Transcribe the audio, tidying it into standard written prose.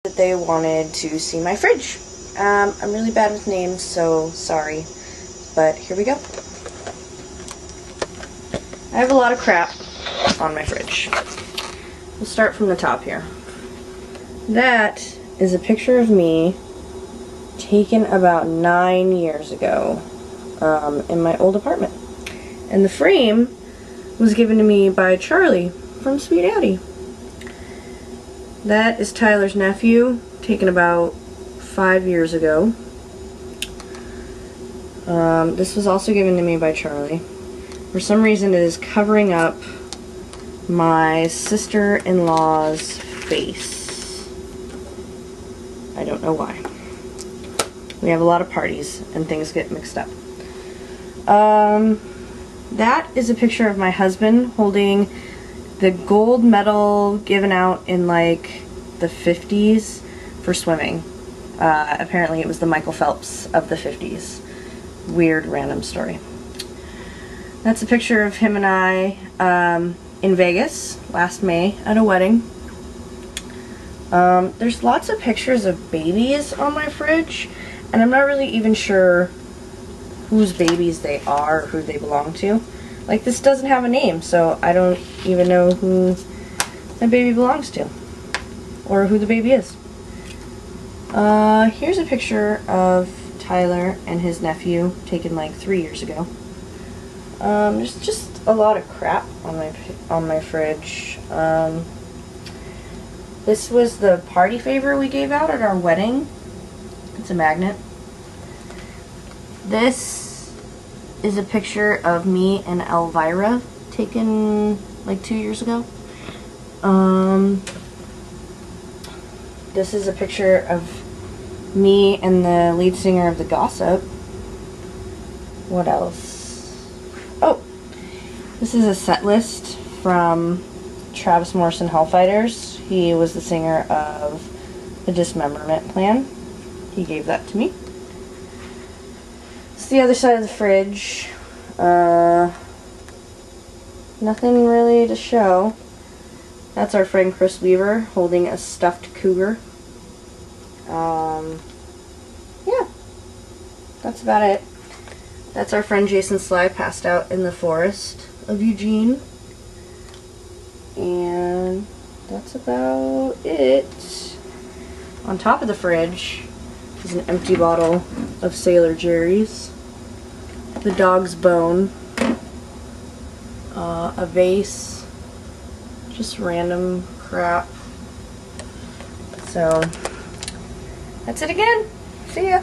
that they wanted to see my fridge. I'm really bad with names, so sorry, but here we go. I have a lot of crap on my fridge. We'll start from the top here. That is a picture of me taken about 9 years ago in my old apartment. And the frame was given to me by Charlie from Sweet Addie. That is Tyler's nephew, taken about 5 years ago. This was also given to me by Charlie. For some reason it is covering up my sister-in-law's face. I don't know why. We have a lot of parties and things get mixed up. That is a picture of my husband holding the gold medal given out in like the 50s for swimming. Apparently it was the Michael Phelps of the 50s. Weird random story. That's a picture of him and I in Vegas last May at a wedding. There's lots of pictures of babies on my fridge, and I'm not really even sure whose babies they are or who they belong to. Like, this doesn't have a name, so I don't even know who the baby belongs to or who the baby is. Here's a picture of Tyler and his nephew taken like 3 years ago. There's just a lot of crap on my fridge. This was the party favor we gave out at our wedding. It's a magnet. This is a picture of me and Elvira taken like 2 years ago. This is a picture of me and the lead singer of The Gossip. What else? Oh, this is a set list from Travis Morrison Hellfighters. He was the singer of The Dismemberment Plan. He gave that to me. It's the other side of the fridge. Nothing really to show. That's our friend Chris Weaver holding a stuffed cougar. Yeah, that's about it. That's our friend Jason Sly passed out in the forest of Eugene. And that's about it. On top of the fridge is an empty bottle of Sailor Jerry's, the dog's bone, a vase, just random crap. So, that's it again. See ya.